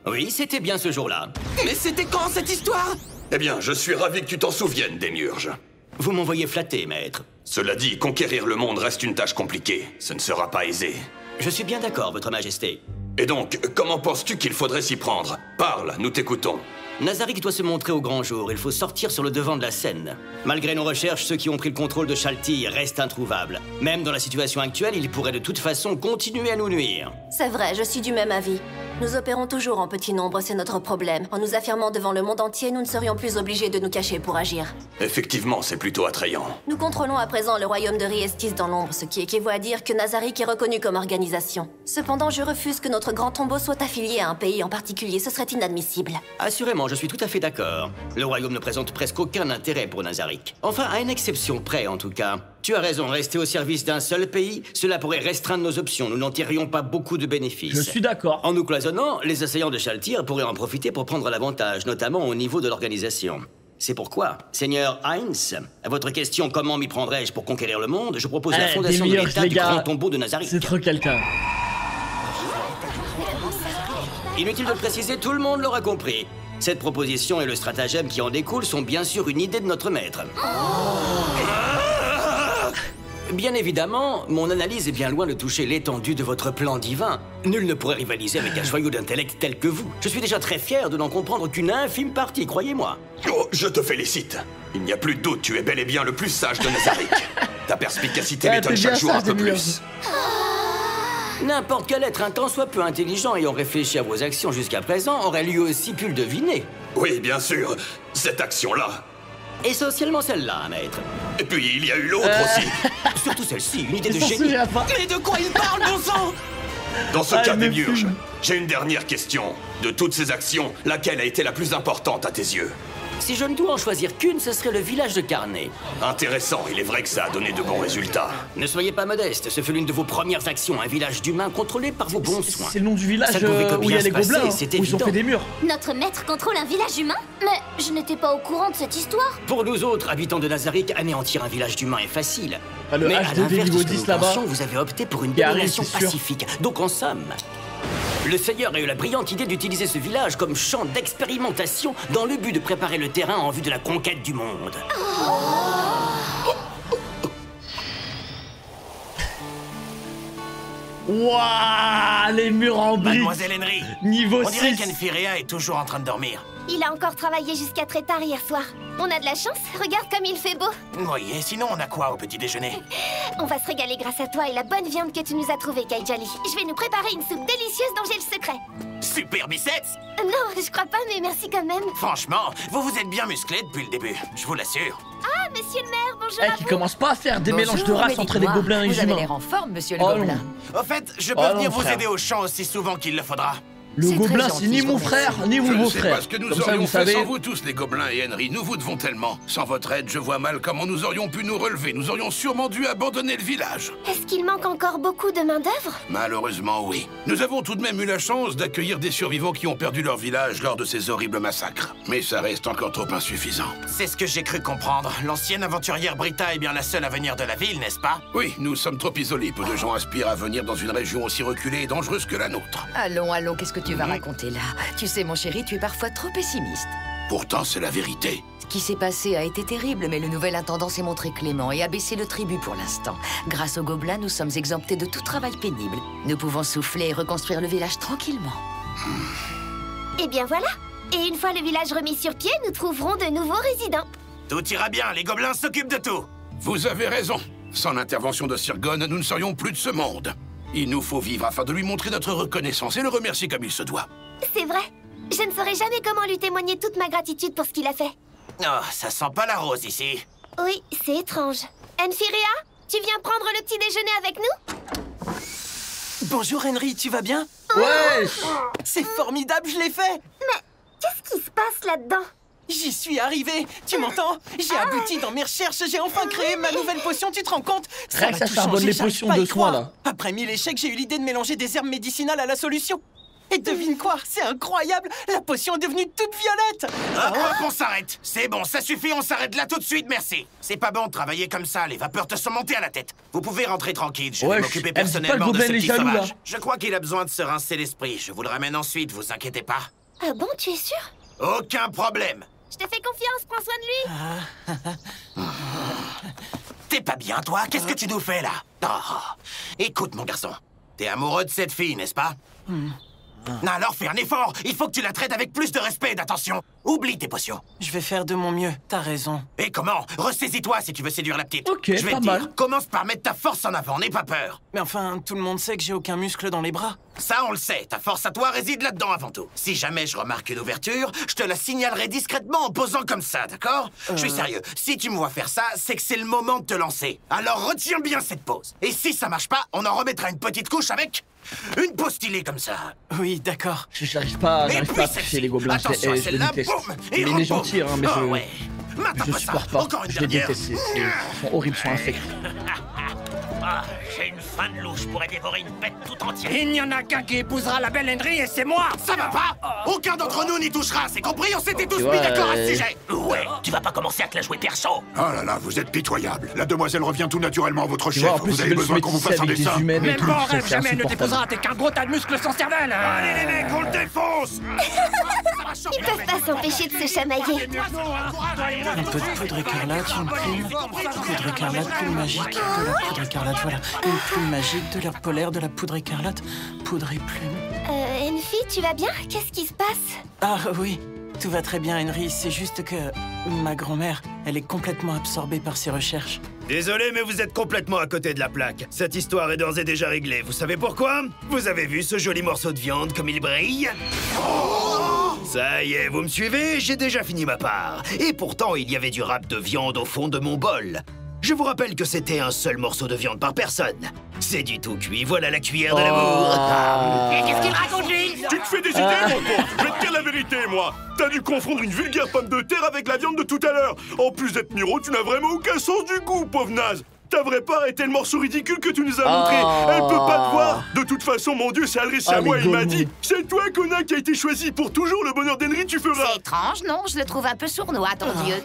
[SPEAKER 9] Oui, c'était bien ce jour-là.
[SPEAKER 5] Mais c'était quand, cette histoire?
[SPEAKER 2] Eh bien, je suis ravi que tu t'en souviennes, Démiurge.
[SPEAKER 9] Vous m'envoyez flatter, maître.
[SPEAKER 2] Cela dit, conquérir le monde reste une tâche compliquée. Ce ne sera pas aisé.
[SPEAKER 9] Je suis bien d'accord, votre majesté.
[SPEAKER 2] Et donc, comment penses-tu qu'il faudrait s'y prendre? Parle, nous t'écoutons.
[SPEAKER 9] Nazarick doit se montrer au grand jour, il faut sortir sur le devant de la scène. Malgré nos recherches, ceux qui ont pris le contrôle de Shaltir restent introuvables. Même dans la situation actuelle, ils pourraient de toute façon continuer à nous nuire.
[SPEAKER 10] C'est vrai, je suis du même avis. Nous opérons toujours en petit nombre, c'est notre problème. En nous affirmant devant le monde entier, nous ne serions plus obligés de nous cacher pour agir.
[SPEAKER 2] Effectivement, c'est plutôt attrayant.
[SPEAKER 10] Nous contrôlons à présent le royaume de Riestis dans l'ombre, ce qui équivaut à dire que Nazarick est reconnu comme organisation. Cependant, je refuse que notre grand tombeau soit affilié à un pays en particulier, ce serait inadmissible.
[SPEAKER 9] Assurément, je suis tout à fait d'accord. Le royaume ne présente presque aucun intérêt pour Nazarick. Enfin, à une exception près, en tout cas. Tu as raison, rester au service d'un seul pays, cela pourrait restreindre nos options, nous n'en tirerions pas beaucoup de bénéfices.
[SPEAKER 1] Je suis d'accord.
[SPEAKER 9] En nous cloisonnant, les assaillants de Shaltir pourraient en profiter pour prendre l'avantage, notamment au niveau de l'organisation. C'est pourquoi, Seigneur Heinz, à votre question comment m'y prendrais-je pour conquérir le monde, je propose la fondation de l'État du grand tombeau de Nazarick.
[SPEAKER 1] C'est trop quelqu'un.
[SPEAKER 9] Inutile de le préciser, tout le monde l'aura compris. Cette proposition et le stratagème qui en découle sont bien sûr une idée de notre maître. Bien évidemment, mon analyse est bien loin de toucher l'étendue de votre plan divin. Nul ne pourrait rivaliser avec un joyau d'intellect tel que vous. Je suis déjà très fier de n'en comprendre qu'une infime partie, croyez-moi.
[SPEAKER 2] Oh, je te félicite. Il n'y a plus de doute, tu es bel et bien le plus sage de Nazarick. Ta perspicacité m'étonne chaque jour un peu plus.
[SPEAKER 9] N'importe quel être un tant soit peu intelligent ayant réfléchi à vos actions jusqu'à présent aurait lui aussi pu le deviner.
[SPEAKER 2] Oui, bien sûr. Cette action-là.
[SPEAKER 9] Essentiellement celle-là, maître.
[SPEAKER 2] Et puis, il y a eu l'autre aussi.
[SPEAKER 9] Surtout celle-ci, une idée de génie.
[SPEAKER 5] Mais de quoi il parle, bon sang?
[SPEAKER 2] Dans ce cas, Démiurge, j'ai une dernière question. De toutes ces actions, laquelle a été la plus importante à tes yeux?
[SPEAKER 9] Si je ne dois en choisir qu'une, ce serait le village de Carnet.
[SPEAKER 2] Intéressant, il est vrai que ça a donné de bons résultats.
[SPEAKER 9] Ne soyez pas modeste, ce fut l'une de vos premières actions, un village d'humains contrôlé par vos bons soins.
[SPEAKER 1] C'est le nom du village où il y a les gobelins, où ils ont fait des murs.
[SPEAKER 11] Notre maître contrôle un village humain? Mais je n'étais pas au courant de cette histoire.
[SPEAKER 9] Pour nous autres, habitants de Nazarick, anéantir un village d'humains est facile.
[SPEAKER 1] Le
[SPEAKER 9] Mais à
[SPEAKER 1] H2D
[SPEAKER 9] l'inverse de
[SPEAKER 1] niveau
[SPEAKER 9] ce que
[SPEAKER 1] 10
[SPEAKER 9] nous
[SPEAKER 1] là-bas.
[SPEAKER 9] pensions, vous avez opté pour une
[SPEAKER 1] Qui arrive,
[SPEAKER 9] domination
[SPEAKER 1] c'est sûr.
[SPEAKER 9] pacifique. Donc en somme, le Seigneur a eu la brillante idée d'utiliser ce village comme champ d'expérimentation dans le but de préparer le terrain en vue de la conquête du monde.
[SPEAKER 1] Waouh, les murs en briques.
[SPEAKER 14] Mademoiselle Henry,
[SPEAKER 1] Niveau
[SPEAKER 14] on dirait
[SPEAKER 1] 6.
[SPEAKER 14] qu'Enfirea est toujours en train de dormir.
[SPEAKER 11] Il a encore travaillé jusqu'à très tard hier soir. On a de la chance, regarde comme il fait beau.
[SPEAKER 14] Oui, et sinon on a quoi au petit déjeuner?
[SPEAKER 11] On va se régaler grâce à toi et la bonne viande que tu nous as trouvée, Kaijali. Je vais nous préparer une soupe délicieuse dont j'ai le secret.
[SPEAKER 14] Super biceps!
[SPEAKER 11] Non, je crois pas, mais merci quand même.
[SPEAKER 14] Franchement, vous vous êtes bien musclé depuis le début, je vous l'assure.
[SPEAKER 11] Ah, monsieur le maire, bonjour
[SPEAKER 1] Eh,
[SPEAKER 11] à
[SPEAKER 1] qui
[SPEAKER 11] vous.
[SPEAKER 1] commence pas à faire des mélanges de races entre les gobelins et les
[SPEAKER 15] Vous avez
[SPEAKER 1] humains.
[SPEAKER 15] l'air en forme, monsieur le
[SPEAKER 1] Oh
[SPEAKER 15] gobelin.
[SPEAKER 14] Au fait, je peux
[SPEAKER 1] Oh
[SPEAKER 14] venir
[SPEAKER 1] non,
[SPEAKER 14] vous
[SPEAKER 1] frère.
[SPEAKER 14] aider au champ aussi souvent qu'il le faudra.
[SPEAKER 1] Le
[SPEAKER 15] C'est
[SPEAKER 1] gobelin,
[SPEAKER 15] très
[SPEAKER 1] c'est
[SPEAKER 15] gentil,
[SPEAKER 1] ni
[SPEAKER 15] je
[SPEAKER 1] mon
[SPEAKER 15] vous
[SPEAKER 1] frère, ni mon
[SPEAKER 12] Je ne sais
[SPEAKER 1] beau-frère.
[SPEAKER 12] pas ce que nous
[SPEAKER 1] Comme ça,
[SPEAKER 12] aurions
[SPEAKER 1] vous
[SPEAKER 12] fait
[SPEAKER 1] savez.
[SPEAKER 12] sans vous tous, les gobelins et Henry. Nous vous devons tellement. Sans votre aide, je vois mal comment nous aurions pu nous relever. Nous aurions sûrement dû abandonner le village.
[SPEAKER 11] Est-ce qu'il manque encore beaucoup de main-d'œuvre?
[SPEAKER 12] Malheureusement, oui. Nous avons tout de même eu la chance d'accueillir des survivants qui ont perdu leur village lors de ces horribles massacres. Mais ça reste encore trop insuffisant.
[SPEAKER 14] C'est ce que j'ai cru comprendre. L'ancienne aventurière Britta est bien la seule à venir de la ville, n'est-ce pas?
[SPEAKER 12] Oui, nous sommes trop isolés. Peu de gens aspirent à venir dans une région aussi reculée et dangereuse que la nôtre.
[SPEAKER 15] Allons, allons, qu'est-ce que tu vas raconter là? Tu sais, mon chéri, tu es parfois trop pessimiste.
[SPEAKER 12] Pourtant, c'est la vérité.
[SPEAKER 15] Ce qui s'est passé a été terrible, mais le nouvel intendant s'est montré clément et a baissé le tribut pour l'instant. Grâce aux gobelins, nous sommes exemptés de tout travail pénible. Nous pouvons souffler et reconstruire le village tranquillement.
[SPEAKER 11] Eh bien voilà. Et une fois le village remis sur pied, nous trouverons de nouveaux résidents.
[SPEAKER 14] Tout ira bien, les gobelins s'occupent de tout.
[SPEAKER 12] Vous avez raison. Sans l'intervention de Sirgon, nous ne serions plus de ce monde. Il nous faut vivre afin de lui montrer notre reconnaissance et le remercier comme il se doit.
[SPEAKER 11] C'est vrai. Je ne saurais jamais comment lui témoigner toute ma gratitude pour ce qu'il a fait.
[SPEAKER 14] Oh, ça sent pas la rose ici.
[SPEAKER 11] Oui, c'est étrange. Enfirea,
[SPEAKER 10] Tu viens prendre le petit déjeuner avec nous?
[SPEAKER 16] Bonjour Henry, tu vas bien?
[SPEAKER 1] Ouais.
[SPEAKER 16] C'est formidable, je l'ai fait.
[SPEAKER 10] Mais qu'est-ce qui se passe là-dedans?
[SPEAKER 16] J'y suis arrivé, tu m'entends? J'ai abouti dans mes recherches, j'ai enfin créé ma nouvelle potion, tu te rends compte?
[SPEAKER 1] Rien que ça, c'est un bon les potions de soins, là.
[SPEAKER 16] Après 1000 échecs, j'ai eu l'idée de mélanger des herbes médicinales à la solution. Et devine quoi? C'est incroyable! La potion est devenue toute violette!
[SPEAKER 12] Hop, on s'arrête! C'est bon, ça suffit, on s'arrête là tout de suite, merci! C'est pas bon de travailler comme ça, les vapeurs te sont montées à la tête. Vous pouvez rentrer tranquille, je vais m'occuper personnellement de ce petit sauvage. Je crois qu'il a besoin de se rincer l'esprit, je vous le ramène ensuite, vous inquiétez pas.
[SPEAKER 10] Ah bon, tu es sûr?
[SPEAKER 12] Aucun problème!
[SPEAKER 10] Je te fais confiance, prends soin de lui.
[SPEAKER 12] T'es pas bien, toi? Qu'est-ce que tu nous fais, là? Oh. Écoute, mon garçon, t'es amoureux de cette fille, n'est-ce pas? Non, alors fais un effort. Il faut que tu la traites avec plus de respect et d'attention. Oublie tes potions.
[SPEAKER 16] Je vais faire de mon mieux, t'as raison.
[SPEAKER 12] Et comment? Ressaisis-toi si tu veux séduire la petite.
[SPEAKER 1] Ok,
[SPEAKER 12] je vais te dire, commence par mettre ta force en avant, n'aie pas peur.
[SPEAKER 16] Mais enfin, tout le monde sait que j'ai aucun muscle dans les bras.
[SPEAKER 12] Ça, on le sait. Ta force à toi réside là-dedans avant tout. Si jamais je remarque une ouverture, je te la signalerai discrètement en posant comme ça, d'accord? Je suis sérieux. Si tu me vois faire ça, c'est que c'est le moment de te lancer. Alors retiens bien cette pose. Et si ça marche pas, on en remettra une petite couche avec une pose stylée comme ça.
[SPEAKER 16] Oui, d'accord.
[SPEAKER 1] J'arrive pas à toucher les gobelins.
[SPEAKER 12] Attention,
[SPEAKER 1] je
[SPEAKER 12] celle-là,
[SPEAKER 1] déteste.
[SPEAKER 12] boum,
[SPEAKER 1] Il est gentil, hein, mais je
[SPEAKER 12] je
[SPEAKER 1] supporte pas. Je les déteste. Ils sont horribles, ils sont infects.
[SPEAKER 14] Ah, j'ai une faim de louche pour dévorer une bête tout entière.
[SPEAKER 17] Il n'y en a qu'un qui épousera la belle Henry et c'est moi.
[SPEAKER 12] Ça va pas? Aucun d'entre nous n'y touchera, c'est compris? On s'était tous mis d'accord à ce sujet.
[SPEAKER 14] Ouais, tu vas pas commencer à te la jouer perso.
[SPEAKER 18] Oh là là, vous êtes pitoyable. La demoiselle revient tout naturellement à votre chef.
[SPEAKER 1] Vois, en plus,
[SPEAKER 18] vous avez besoin qu'on vous fasse un dessin.
[SPEAKER 17] Même mon rêve jamais ne t'épousera, t'es qu'un gros tas de muscles sans cervelle.
[SPEAKER 14] Allez les mecs, on le défonce.
[SPEAKER 10] Ils peuvent pas s'empêcher de se chamailler.
[SPEAKER 16] Un peu de poudre écarlate, une plume. Poudre écarlate, plume magique. De la poudre écarlate, voilà. Une plume magique, de l'air polaire, de la poudre écarlate. Poudre et plume.
[SPEAKER 10] Henry, tu vas bien? Qu'est-ce qui se passe?
[SPEAKER 16] Ah oui, tout va très bien, Henry. C'est juste que ma grand-mère, elle est complètement absorbée par ses recherches.
[SPEAKER 13] Désolé, mais vous êtes complètement à côté de la plaque. Cette histoire est d'ores et déjà réglée. Vous savez pourquoi? Vous avez vu ce joli morceau de viande comme il brille? Ça y est, vous me suivez? J'ai déjà fini ma part. Et pourtant, il y avait du râpe de viande au fond de mon bol. Je vous rappelle que c'était un seul morceau de viande par personne. C'est du tout cuit, voilà la cuillère de l'amour.
[SPEAKER 14] Et qu'est-ce qu'il raconte, lui?
[SPEAKER 18] Tu te fais des idées, mon pauvre. Je vais te dire la vérité, moi. T'as dû confondre une vulgaire pomme de terre avec la viande de tout à l'heure. En plus d'être miro, tu n'as vraiment aucun sens du goût, pauvre naze. T'as vrai pas arrêté le morceau ridicule que tu nous as montré. Elle peut pas te voir. De toute façon, mon Dieu s'est adressé à moi et il m'a dit: c'est toi, Kona, qui a été choisi pour toujours le bonheur d'Henry, tu feras.
[SPEAKER 15] C'est étrange, non? Je le trouve un peu sournois, ton Dieu.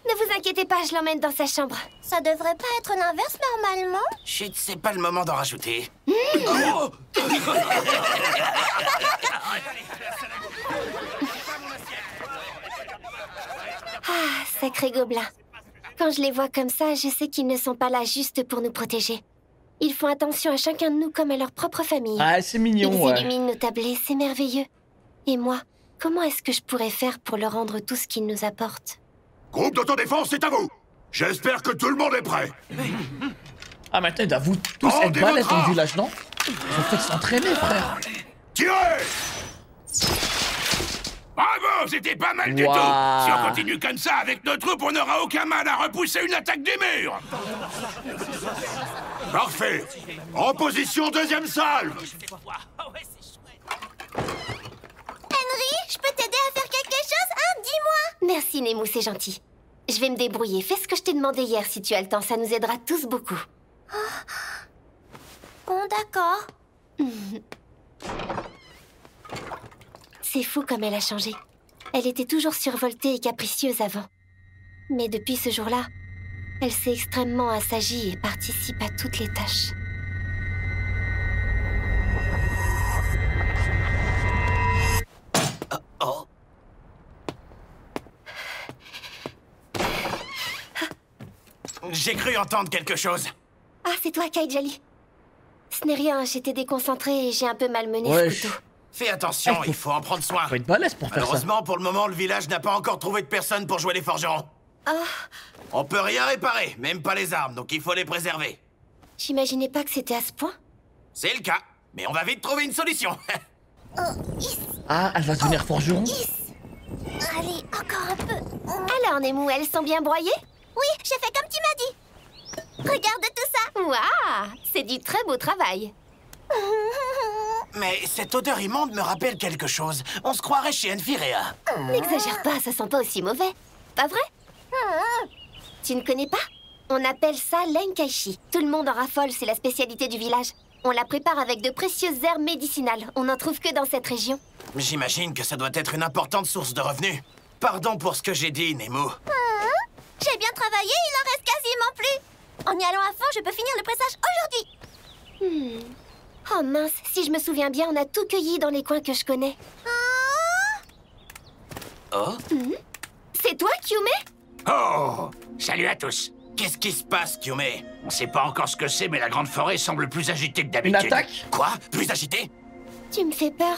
[SPEAKER 10] Ne vous inquiétez pas, je l'emmène dans sa chambre.
[SPEAKER 11] Ça devrait pas être l'inverse normalement?
[SPEAKER 12] Chut, c'est pas le moment d'en rajouter.
[SPEAKER 10] Ah, sacré gobelin. Quand je les vois comme ça, je sais qu'ils ne sont pas là juste pour nous protéger. Ils font attention à chacun de nous comme à leur propre famille.
[SPEAKER 1] Ah, c'est mignon,
[SPEAKER 10] Ils
[SPEAKER 1] ouais.
[SPEAKER 10] illuminent nos tablés, c'est merveilleux. Et moi, comment est-ce que je pourrais faire pour leur rendre tout ce qu'ils nous apportent?
[SPEAKER 18] Groupe d'autodéfense, c'est à vous. J'espère que tout le monde est prêt.
[SPEAKER 1] Ah, maintenant, ils doivent vous tous être balèzes dans le village, non? Ils ont fait s'entraîner, frère.
[SPEAKER 18] Tirez!
[SPEAKER 12] Bravo, c'était pas mal du tout. Si on continue comme ça, avec nos troupes, on n'aura aucun mal à repousser une attaque des murs.
[SPEAKER 18] Parfait. En position, deuxième salve.
[SPEAKER 11] Henry, je peux t'aider à faire quelque chose, hein? Dis-moi.
[SPEAKER 10] Merci, Nemo, c'est gentil. Je vais me débrouiller. Fais ce que je t'ai demandé hier si tu as le temps. Ça nous aidera tous beaucoup.
[SPEAKER 11] Bon, d'accord.
[SPEAKER 10] C'est fou comme elle a changé. Elle était toujours survoltée et capricieuse avant. Mais depuis ce jour-là, elle s'est extrêmement assagie et participe à toutes les tâches.
[SPEAKER 12] J'ai cru entendre quelque chose.
[SPEAKER 10] Ah, c'est toi, Kaijali. Ce n'est rien, j'étais déconcentrée et j'ai un peu malmené ce couteau.
[SPEAKER 12] Fais attention, il faut en prendre soin.
[SPEAKER 1] Faut être balèze pour faire ça.
[SPEAKER 12] Malheureusement, pour le moment, le village n'a pas encore trouvé de personne pour jouer les forgerons. On peut rien réparer, même pas les armes, donc il faut les préserver.
[SPEAKER 10] J'imaginais pas que c'était à ce point.
[SPEAKER 12] C'est le cas, mais on va vite trouver une solution.
[SPEAKER 1] Ah, elle va devenir forgeron.
[SPEAKER 10] Allez, encore un peu.
[SPEAKER 4] Alors, Nemo, elles sont bien broyées?
[SPEAKER 10] Oui, j'ai fait comme tu m'as dit. Regarde tout ça.
[SPEAKER 4] Waouh, c'est du très beau travail.
[SPEAKER 12] Mais cette odeur immonde me rappelle quelque chose. On se croirait chez Enfirea.
[SPEAKER 4] N'exagère pas, ça sent pas aussi mauvais. Pas vrai? Tu ne connais pas? On appelle ça l'enkaishi. Tout le monde en raffole, c'est la spécialité du village. On la prépare avec de précieuses herbes médicinales. On n'en trouve que dans cette région.
[SPEAKER 12] J'imagine que ça doit être une importante source de revenus. Pardon pour ce que j'ai dit, Nemo.
[SPEAKER 10] J'ai bien travaillé, il en reste quasiment plus. En y allant à fond, je peux finir le pressage aujourd'hui.
[SPEAKER 4] Oh mince, si je me souviens bien, on a tout cueilli dans les coins que je connais.
[SPEAKER 12] Oh?
[SPEAKER 4] C'est toi, Kyume?
[SPEAKER 19] Oh! Salut à tous.
[SPEAKER 12] Qu'est-ce qui se passe, Kyume?
[SPEAKER 19] On sait pas encore ce que c'est, mais la grande forêt semble plus agitée que d'habitude.
[SPEAKER 1] Une attaque?
[SPEAKER 12] Quoi? Plus agitée?
[SPEAKER 4] Tu me fais peur.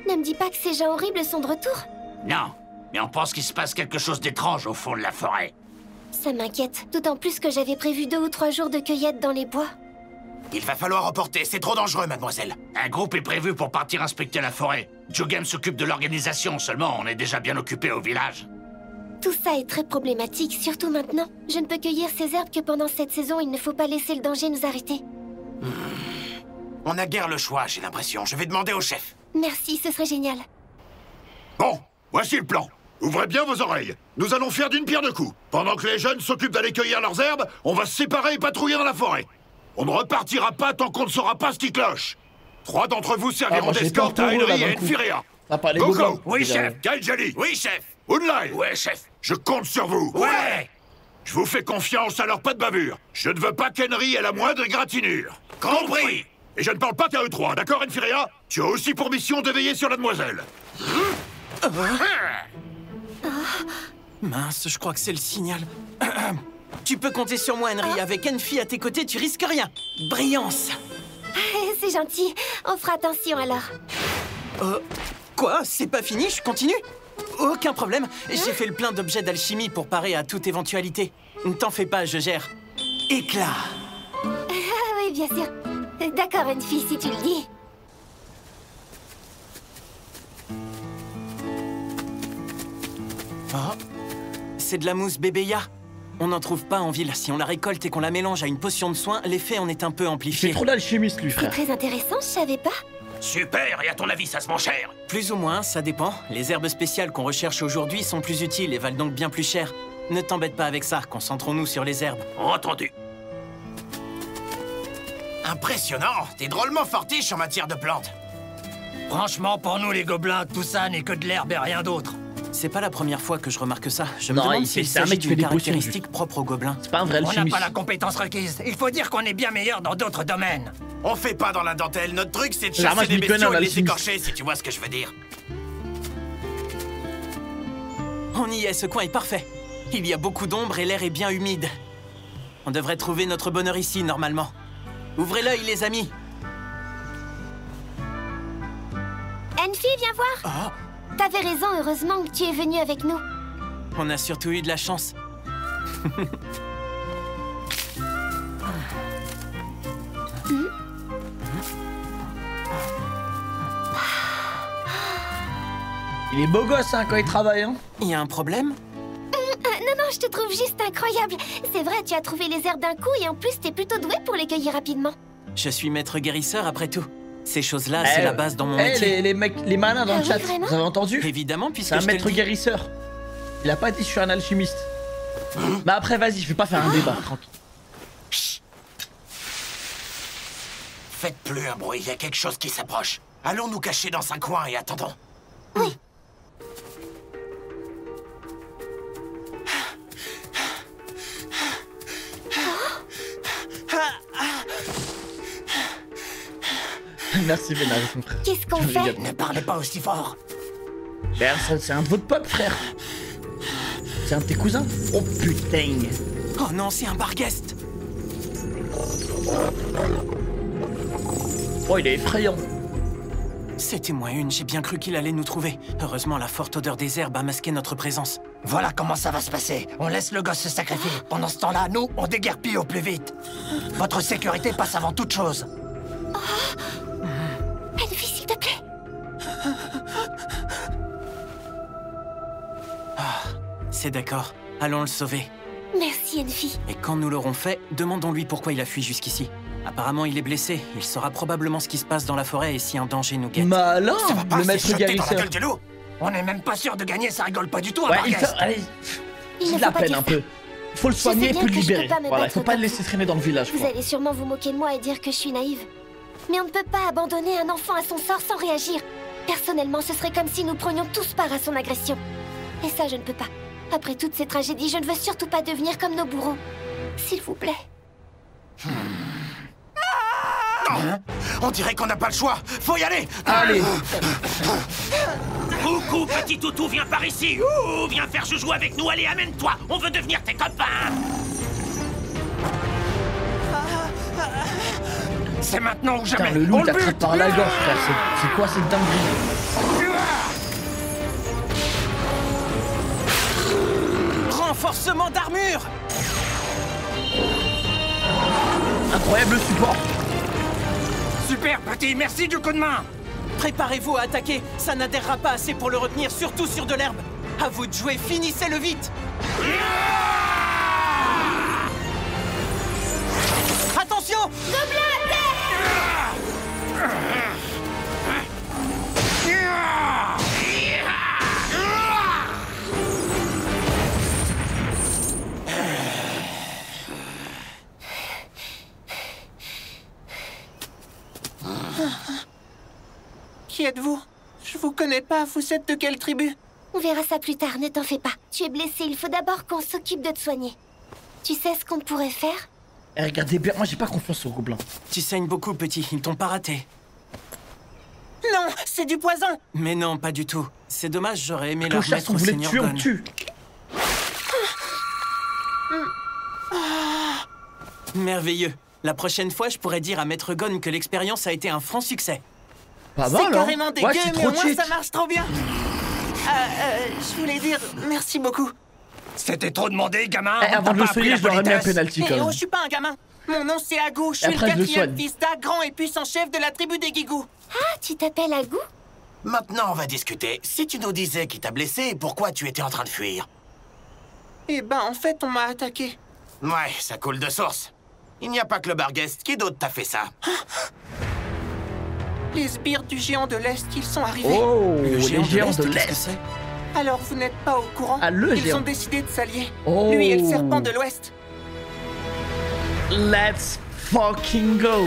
[SPEAKER 4] Ne me dis pas que ces gens horribles sont de retour.
[SPEAKER 19] Non, mais on pense qu'il se passe quelque chose d'étrange au fond de la forêt.
[SPEAKER 4] Ça m'inquiète, d'autant plus que j'avais prévu 2 ou 3 jours de cueillette dans les bois.
[SPEAKER 12] Il va falloir reporter, c'est trop dangereux, mademoiselle.
[SPEAKER 19] Un groupe est prévu pour partir inspecter la forêt. Jugem s'occupe de l'organisation, seulement on est déjà bien occupé au village.
[SPEAKER 4] Tout ça est très problématique, surtout maintenant. Je ne peux cueillir ces herbes que pendant cette saison, il ne faut pas laisser le danger nous arrêter.
[SPEAKER 12] On n'a guère le choix, j'ai l'impression. Je vais demander au chef.
[SPEAKER 4] Merci, ce serait génial.
[SPEAKER 18] Bon, voici le plan. Ouvrez bien vos oreilles. Nous allons faire d'une pierre deux coups. Pendant que les jeunes s'occupent d'aller cueillir leurs herbes, on va se séparer et patrouiller dans la forêt. On ne repartira pas tant qu'on ne saura pas ce qui cloche. 3 d'entre vous serviront d'escorte à Henry et Enfirea.
[SPEAKER 1] Gogo.
[SPEAKER 18] Oui, chef. Kaijali.
[SPEAKER 12] Oui, chef.
[SPEAKER 18] Unlai.
[SPEAKER 19] Ouais, chef.
[SPEAKER 18] Je compte sur vous.
[SPEAKER 19] Ouais.
[SPEAKER 18] Je vous fais confiance, alors pas de bavure. Je ne veux pas qu'Henry ait la moindre égratignure.
[SPEAKER 12] Compris.
[SPEAKER 18] Et je ne parle pas qu'à eux 3, d'accord, Enfirea? Tu as aussi pour mission de veiller sur la demoiselle.
[SPEAKER 16] Mince, je crois que c'est le signal. Tu peux compter sur moi, Henry. Avec Enfi à tes côtés, tu risques rien. Brillance.
[SPEAKER 4] C'est gentil. On fera attention alors.
[SPEAKER 16] Quoi? C'est pas fini? Je continue? Aucun problème. J'ai fait le plein d'objets d'alchimie pour parer à toute éventualité. Ne t'en fais pas, je gère. Éclat.
[SPEAKER 4] Oui, bien sûr. D'accord, Enfi, si tu le dis.
[SPEAKER 16] Oh, c'est de la mousse bébéya. On n'en trouve pas en ville. Si on la récolte et qu'on la mélange à une potion de soin, l'effet en est un peu amplifié.
[SPEAKER 1] C'est trop d'alchimiste, lui,
[SPEAKER 4] C'est
[SPEAKER 1] frère.
[SPEAKER 4] très intéressant, je savais pas.
[SPEAKER 19] Super, et à ton avis, ça se vend cher?
[SPEAKER 16] Plus ou moins, ça dépend. Les herbes spéciales qu'on recherche aujourd'hui sont plus utiles et valent donc bien plus cher. Ne t'embête pas avec ça, concentrons-nous sur les herbes.
[SPEAKER 19] Entendu.
[SPEAKER 12] Impressionnant. T'es drôlement fortiche en matière de plantes.
[SPEAKER 17] Franchement, pour nous, les gobelins, tout ça n'est que de l'herbe et rien d'autre.
[SPEAKER 16] C'est pas la première fois que je remarque ça. Je me
[SPEAKER 1] Non,
[SPEAKER 16] demande s'il
[SPEAKER 1] c'est un
[SPEAKER 16] s'agit
[SPEAKER 1] mec qui fait
[SPEAKER 16] d'une
[SPEAKER 1] des potions,
[SPEAKER 16] caractéristique propre aux gobelins.
[SPEAKER 1] C'est pas un vrai
[SPEAKER 17] On n'a
[SPEAKER 1] alchimiste.
[SPEAKER 17] pas la compétence requise. Il faut dire qu'on est bien meilleur dans d'autres domaines.
[SPEAKER 12] On fait pas dans la dentelle. Notre truc, c'est de
[SPEAKER 1] Là, moi,
[SPEAKER 12] chasser
[SPEAKER 1] je
[SPEAKER 12] des
[SPEAKER 1] m'y connais
[SPEAKER 12] bestiaux
[SPEAKER 1] en
[SPEAKER 12] et de les
[SPEAKER 1] alchimie.
[SPEAKER 12] écorcher, si tu vois ce que je veux dire.
[SPEAKER 16] On y est, ce coin est parfait. Il y a beaucoup d'ombre et l'air est bien humide. On devrait trouver notre bonheur ici, normalement. Ouvrez l'œil, les amis.
[SPEAKER 4] Enfi, viens voir. T'avais raison, heureusement que tu es venu avec nous.
[SPEAKER 16] On a surtout eu de la chance.
[SPEAKER 1] Il est beau gosse, hein, quand il travaille, hein.
[SPEAKER 16] Il y a un problème?
[SPEAKER 4] Non, je te trouve juste incroyable. C'est vrai, tu as trouvé les herbes d'un coup et en plus, t'es plutôt doué pour les cueillir rapidement.
[SPEAKER 16] Je suis maître guérisseur, après tout. Ces choses-là, c'est la base dans mon
[SPEAKER 1] Eh,
[SPEAKER 16] métier.
[SPEAKER 1] les mecs, les malins dans
[SPEAKER 4] Ah
[SPEAKER 1] le
[SPEAKER 4] oui,
[SPEAKER 1] chat,
[SPEAKER 4] vraiment
[SPEAKER 1] vous avez entendu?
[SPEAKER 16] Évidemment, puisque
[SPEAKER 1] C'est un
[SPEAKER 16] je te le
[SPEAKER 1] maître
[SPEAKER 16] dis.
[SPEAKER 1] guérisseur. Il a pas dit je suis un alchimiste. Bah après, vas-y, je vais pas faire un débat, tranquille.
[SPEAKER 12] Faites plus un bruit, il y a quelque chose qui s'approche. Allons nous cacher dans un coin et attendons.
[SPEAKER 4] Oui.
[SPEAKER 1] Merci, Vénal, mon frère.
[SPEAKER 4] Qu'est-ce qu'on
[SPEAKER 1] Je
[SPEAKER 4] fait?
[SPEAKER 1] rigole.
[SPEAKER 17] Ne parlez pas aussi fort.
[SPEAKER 1] Personne, c'est un de votre peuple, frère. C'est un de tes cousins? Oh putain.
[SPEAKER 16] Oh non, c'est un barguest.
[SPEAKER 1] Oh, il est effrayant.
[SPEAKER 16] C'était moi une, j'ai bien cru qu'il allait nous trouver. Heureusement, la forte odeur des herbes a masqué notre présence.
[SPEAKER 17] Voilà comment ça va se passer. On laisse le gosse se sacrifier. Pendant ce temps-là, nous, on déguerpille au plus vite. Votre sécurité passe avant toute chose.
[SPEAKER 4] Enfi, s'il te plaît.
[SPEAKER 16] C'est d'accord. Allons le sauver.
[SPEAKER 4] Merci, Enfi.
[SPEAKER 16] Et quand nous l'aurons fait, demandons-lui pourquoi il a fui jusqu'ici. Apparemment, il est blessé. Il saura probablement ce qui se passe dans la forêt et si un danger nous guette.
[SPEAKER 1] Malin,
[SPEAKER 17] Ça va pas
[SPEAKER 1] le maître
[SPEAKER 17] jeter dans la
[SPEAKER 1] guérisseur.
[SPEAKER 17] gueule du loup. On n'est même pas sûr de gagner, ça rigole pas du tout,
[SPEAKER 1] Ouais,
[SPEAKER 17] à
[SPEAKER 1] allez, il la peine un peu. Faut le soigner et puis le libérer. Voilà, il faut pas le laisser traîner dans le village.
[SPEAKER 4] Vous allez sûrement vous moquer de moi et dire que je suis naïve. Mais on ne peut pas abandonner un enfant à son sort sans réagir. Personnellement, ce serait comme si nous prenions tous part à son agression. Et ça, je ne peux pas. Après toutes ces tragédies, je ne veux surtout pas devenir comme nos bourreaux. S'il vous plaît.
[SPEAKER 12] Non, on dirait qu'on n'a pas le choix. Faut y aller.
[SPEAKER 1] Allez.
[SPEAKER 19] Coucou, petit toutou, viens par ici. Ouh, viens faire joujou avec nous. Allez, amène-toi. On veut devenir tes copains.
[SPEAKER 17] C'est maintenant ou jamais.
[SPEAKER 1] Putain, le loup t'attrape par la gorge, frère. C'est quoi cette dinguerie?
[SPEAKER 16] Renforcement d'armure.
[SPEAKER 1] Incroyable support.
[SPEAKER 17] Super, petit, merci du coup de main.
[SPEAKER 16] Préparez-vous à attaquer. Ça n'adhérera pas assez pour le retenir, surtout sur de l'herbe. À vous de jouer, finissez-le vite. Attention! Qui êtes-vous? Je vous connais pas, vous êtes de quelle tribu?
[SPEAKER 4] On verra ça plus tard, ne t'en fais pas. Tu es blessé, il faut d'abord qu'on s'occupe de te soigner. Tu sais ce qu'on pourrait faire?
[SPEAKER 1] Eh, regardez bien, moi j'ai pas confiance aux gobelins.
[SPEAKER 16] Tu saignes beaucoup, petit, ils t'ont pas raté. Non, c'est du poison! Mais non, pas du tout. C'est dommage, j'aurais aimé leur
[SPEAKER 1] Clochard,
[SPEAKER 16] mettre
[SPEAKER 1] on
[SPEAKER 16] au
[SPEAKER 1] voulait
[SPEAKER 16] Seigneur
[SPEAKER 1] tuer, on
[SPEAKER 16] Gon.
[SPEAKER 1] tue.
[SPEAKER 16] Merveilleux. La prochaine fois, je pourrais dire à Maître Gon que l'expérience a été un franc succès.
[SPEAKER 1] Pas mal,
[SPEAKER 16] C'est
[SPEAKER 1] hein.
[SPEAKER 16] carrément dégueu,
[SPEAKER 1] Ouais, c'est
[SPEAKER 16] mais
[SPEAKER 1] trop
[SPEAKER 16] au moins
[SPEAKER 1] cheat.
[SPEAKER 16] ça marche trop bien. Je voulais dire merci beaucoup.
[SPEAKER 17] C'était trop demandé, gamin.
[SPEAKER 1] Eh, avant de le soigner, je dois ramener un penalty quand
[SPEAKER 16] Mais oh,
[SPEAKER 1] même.
[SPEAKER 16] je suis pas un gamin. Mon nom c'est Agou, je suis le
[SPEAKER 1] après, je le
[SPEAKER 16] 4e
[SPEAKER 1] soigne.
[SPEAKER 16] fils d'A, grand et puissant chef de la tribu des Guigous.
[SPEAKER 4] Ah, tu t'appelles Agou?
[SPEAKER 12] Maintenant, on va discuter. Si tu nous disais qui t'a blessé et pourquoi tu étais en train de fuir.
[SPEAKER 16] Eh ben, en fait, on m'a attaqué.
[SPEAKER 12] Ouais, ça coule de source. Il n'y a pas que le Barghest. Qui d'autre t'a fait ça?
[SPEAKER 16] Les sbires du géant de l'Est, ils sont arrivés.
[SPEAKER 1] Oh,
[SPEAKER 16] Le
[SPEAKER 1] les géants de
[SPEAKER 16] qu'est-ce que
[SPEAKER 1] l'Est.
[SPEAKER 16] c'est? Alors, vous n'êtes pas au courant?
[SPEAKER 1] Ah, le
[SPEAKER 16] Ils
[SPEAKER 1] géant.
[SPEAKER 16] ont décidé de s'allier.
[SPEAKER 1] Oh.
[SPEAKER 16] Lui et le serpent de l'Ouest.
[SPEAKER 1] Let's fucking go.